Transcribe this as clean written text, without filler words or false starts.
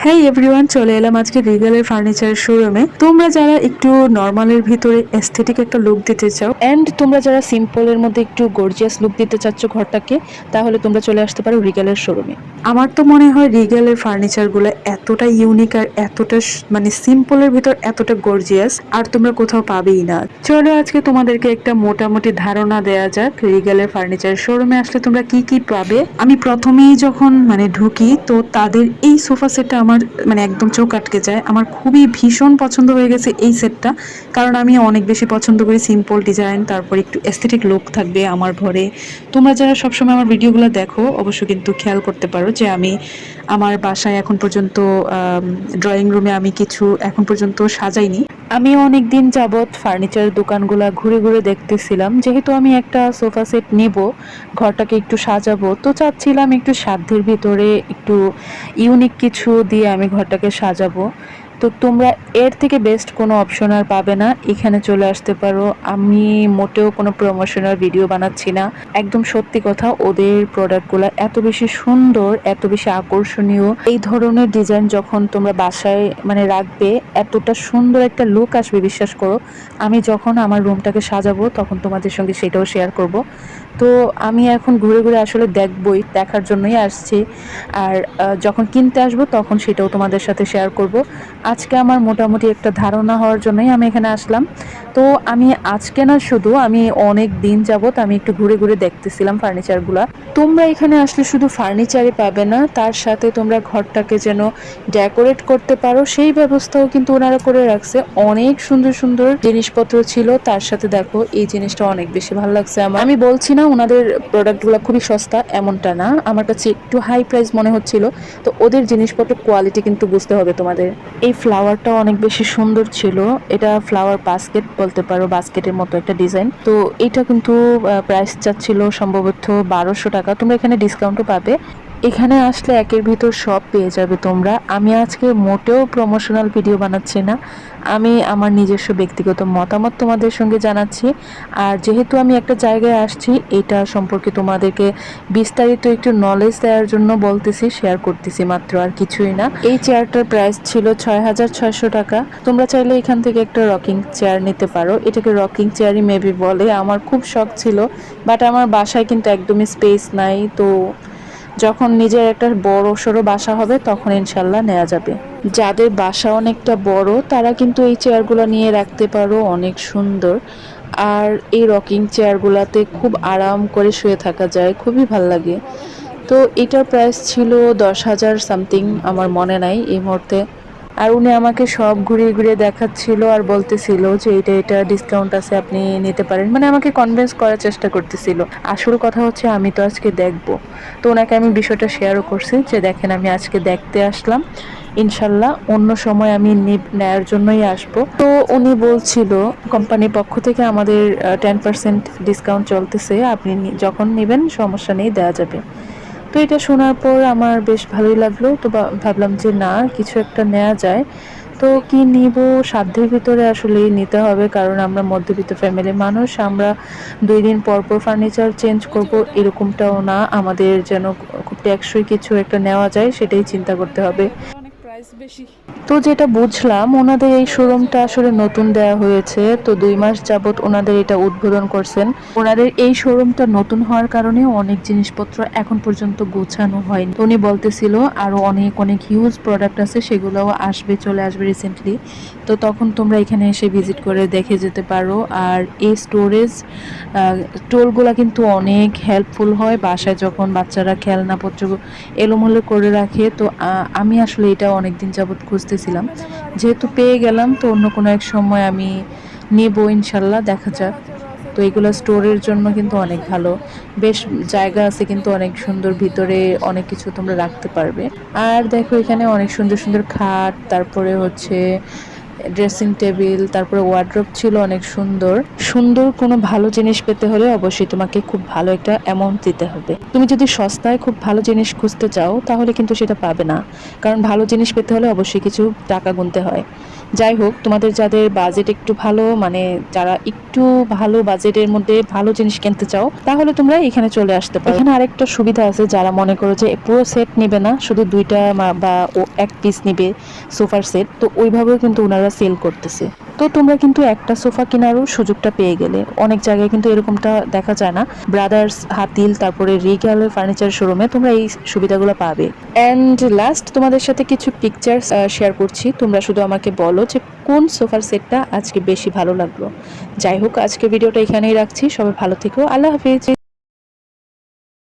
হ্যাঁ এভরিওয়ান, চলে এলাম আজকে রিগেলের ফার্নিচার শোরুমে। তোমরা যারা একটু নর্মালের ভিতরে এস্থেটিক একটা লুক দিতে চাও এন্ড তোমরা যারা সিম্পলের মধ্যে একটু গর্জিয়াস লুক দিতে চাচ্ছ ঘরটাকে, তাহলে তোমরা চলে আসতে পারো রিগেলের শোরুমে। আমার তো মনে হয় রিগেলের ফার্নিচার গুলো এতটা ইউনিক আর এতটা মানে সিম্পলের ভিতর এতটা গর্জিয়াস আর তোমরা কোথাও পাবেই না। চলো আজকে তোমাদেরকে একটা মোটামুটি ধারণা দেয়া যাক রিগেলের ফার্নিচার শোরুমে আসলে তোমরা কি কি পাবে। আমি প্রথমেই যখন ঢুকি তো তাদের এই সোফা সেটটা আমার একদম চোখ আটকে যায়। আমার খুবই ভীষণ পছন্দ হয়ে গেছে এই সেটটা, কারণ আমি অনেক বেশি পছন্দ করি সিম্পল ডিজাইন, তারপর একটু এস্থেটিক লুক থাকবে আমার ঘরে। তোমরা যারা সবসময় আমার ভিডিওগুলো দেখো অবশ্য কিন্তু খেয়াল করতে পারো যে আমি আমার বাসায় এখন পর্যন্ত ড্রয়িং রুমে আমি কিছু এখন পর্যন্ত সাজাইনি। আমি অনেক দিন যাবৎ ফার্নিচার দোকানগুলা ঘুরে ঘুরে দেখতেছিলাম, যেহেতু আমি একটা সোফা সেট নেব, ঘরটাকে একটু সাজাবো, তো চাচ্ছিলাম একটু সাধ্যের ভিতরে একটু ইউনিক কিছু দিয়ে আমি ঘরটাকে সাজাবো। তো তোমরা এর থেকে বেস্ট কোনো অপশন আর পাবে না, এখানে চলে আসতে পারো। আমি মোটেও কোনো প্রমোশনাল ভিডিও বানাচ্ছি না, একদম সত্যি কথা। ওদের প্রোডাক্টগুলো এত বেশি সুন্দর, এত বেশি আকর্ষণীয়, এই ধরনের ডিজাইন যখন তোমরা বাসায় রাখবে, এতটা সুন্দর একটা লুক আসবে বিশ্বাস করো। আমি যখন আমার রুমটাকে সাজাবো তখন তোমাদের সঙ্গে সেটাও শেয়ার করব। তো আমি এখন ঘুরে ঘুরে আসলে দেখবই, দেখার জন্যই আসছি। আর যখন কিনতে আসবো তখন সেটাও তোমাদের সাথে শেয়ার করব। আজকে আমার মোটামুটি একটা ধারণা হওয়ার জন্যই আমি এখানে আসলাম। তো আমি আজকে না, শুধু আমি অনেক দিন যাবত আমি একটু ঘুরে ঘুরে দেখতেছিলাম ফার্নিচারগুলা। তোমরা এখানে আসলে শুধু ফার্নিচারই পাবে না, তার সাথে তোমরা ঘরটাকে যেন ডেকোরেট করতে পারো সেই ব্যবস্থাও কিন্তু ওনারা করে রাখছে। অনেক সুন্দর সুন্দর জিনিসপত্র ছিল। তার সাথে দেখো এই জিনিসটা অনেক বেশি ভালো লাগছে আমার। আমি বলছি না ওনাদের প্রোডাক্টগুলো খুবই সস্তা, এমনটা না, আমার কাছে একটু হাই প্রাইস মনে হচ্ছিল। তো ওদের জিনিসপত্র কোয়ালিটি কিন্তু বুঝতে হবে তোমাদের। এই ফ্লাওয়ারটা অনেক বেশি সুন্দর ছিল, এটা ফ্লাওয়ার বাস্কেট বলতে পারো, বাস্কেটের মতো একটা ডিজাইন। তো এটা কিন্তু প্রাইস চাচ্ছিল সম্ভবত 1200 টাকা। তোমরা এখানে ডিসকাউন্টও পাবে। এখানে আসলে একের ভিতর সব পেয়ে যাবে তোমরা। আমি আজকে মোটেও প্রমোশনাল ভিডিও বানাচ্ছি না, আমি আমার নিজস্ব ব্যক্তিগত মতামত তোমাদের সঙ্গে জানাচ্ছি। আর যেহেতু আমি একটা জায়গায় আসছি, এটা সম্পর্কে তোমাদেরকে বিস্তারিত একটু নলেজ দেওয়ার জন্য বলতেছি, শেয়ার করতেছি মাত্র, আর কিছুই না। এই চেয়ারটার প্রাইস ছিল 6600 টাকা। তোমরা চাইলে এখান থেকে একটা রকিং চেয়ার নিতে পারো, এটাকে রকিং চেয়ারই মেবি বলে। আমার খুব শখ ছিল, বাট আমার বাসায় কিন্তু একদমই স্পেস নাই। তো যখন নিজের একটা বড় সড়ো বাসা হবে তখন ইনশাল্লাহ নেওয়া যাবে। যাদের বাসা অনেকটা বড় তারা কিন্তু এই চেয়ারগুলো নিয়ে রাখতে পারো, অনেক সুন্দর। আর এই রকিং চেয়ারগুলোতে খুব আরাম করে শুয়ে থাকা যায়, খুবই ভাল লাগে। তো এটার প্রাইস ছিল 10,000 সামথিং, আমার মনে নাই এই মুহূর্তে। আর উনি আমাকে সব ঘুরিয়ে ঘুরিয়ে দেখাচ্ছিল আর বলতেছিল যে এটা ডিসকাউন্ট আছে, আপনি নিতে পারেন, আমাকে কনভিন্স করার চেষ্টা করতেছিল। আসল কথা হচ্ছে আমি তো আজকে দেখব। তো ওনাকে আমি বিষয়টা শেয়ারও করছি যে দেখেন আমি আজকে দেখতে আসলাম, ইনশাল্লাহ অন্য সময় আমি নেয়ার জন্যই আসব। তো উনি বলছিল কোম্পানির পক্ষ থেকে আমাদের 10% ডিসকাউন্ট চলতেছে, আপনি যখন নেবেন সমস্যা নেই, দেওয়া যাবে। তো এটা শোনার পর আমার বেশ ভালোই লাগলো। তো ভাবলাম যে না, কিছু একটা নেওয়া যায়। তো কি নিব, সাধ্যের ভিতরে আসলে নিতে হবে, কারণ আমরা মধ্যবিত্ত ফ্যামিলির মানুষ। আমরা 2 দিন পর পর ফার্নিচার চেঞ্জ করব এরকমটাও না, আমাদের যেন খুব টেকসই কিছু একটা নেওয়া যায় সেটাই চিন্তা করতে হবে। অনেক প্রাইস বেশি। তো যেটা বুঝলাম, ওনাদের এই শোরুমটা আসলে নতুন দেয়া হয়েছে, তো 2 মাস যাবত ওনাদের এটা উদ্বোধন করছেন। ওনাদের এই শোরুমটা নতুন হওয়ার কারণে অনেক জিনিসপত্র এখন পর্যন্ত গোছানো হয়নি। তো উনি বলতেছিল আরো অনেক অনেক হিউজ প্রোডাক্ট আছে, সেগুলোও আসবে, চলে আসবে রিসেন্টলি। তো তখন তোমরা এখানে এসে ভিজিট করে দেখে যেতে পারো। আর এই স্টোরেজ টোলগুলা কিন্তু অনেক হেল্পফুল হয় বাসায় যখন বাচ্চারা খেলনাপত্র এলোমেলো করে রাখে। তো আমি আসলে এটা অনেকদিন যাবৎ খুঁজতেছিলাম, যেহেতু পেয়ে গেলাম, তো অন্য কোনো এক সময় আমি নেব ইনশাল্লাহ, দেখা যাক। তো এগুলো স্টোরের জন্য কিন্তু অনেক ভালো, বেশ জায়গা আছে কিন্তু অনেক সুন্দর, ভিতরে অনেক কিছু তোমরা রাখতে পারবে। আর দেখো এখানে অনেক সুন্দর সুন্দর খাট, তারপরে হচ্ছে ড্রেসিং টেবিল, তারপরে ওয়ার্ড্রোব ছিল অনেক সুন্দর। সুন্দর কোনো ভালো জিনিস পেতে হলে অবশ্যই তোমাকে খুব ভালো একটা অ্যামাউন্ট দিতে হবে। তুমি যদি সস্তায় খুব ভালো জিনিস খুঁজতে চাও তাহলে কিন্তু সেটা পাবে না, কারণ ভালো জিনিস পেতে হলে অবশ্যই কিছু টাকা গুনতে হয়। যাই হোক, তোমাদের যাদের বাজেট একটু ভালো, মানে যারা একটু ভালো বাজেটের মধ্যে ভালো জিনিস কিনতে চাও, তাহলে তোমরা এখানে চলে আসতে পারো। এখানে আরেকটা সুবিধা আছে, যারা মনে করো যে পুরো সেট নিবে না, শুধু দুইটা বা এক পিস নিবে সোফার সেট, তো ওইভাবেও কিন্তু ওনারা সেল করতেছে। তো তোমরা কিন্তু একটা সোফা কেনারও সুযোগটা পেয়ে গেলে। অনেক জায়গায় কিন্তু এরকমটা দেখা যায় না। ব্রাদার্স, হাতিল, তারপরে রিগ্যালের ফার্নিচার শোরুমে তোমরা এই সুবিধাগুলো পাবে। অ্যান্ড লাস্ট তোমাদের সাথে কিছু পিকচার্স শেয়ার করছি। তোমরা শুধু আমাকে বলো যে কোন সোফার সেটটা আজকে বেশি ভালো লাগলো। যাই হোক, আজকে ভিডিওটা এখানেই রাখছি। সবাই ভালো থেকো। আল্লাহ হাফেজ।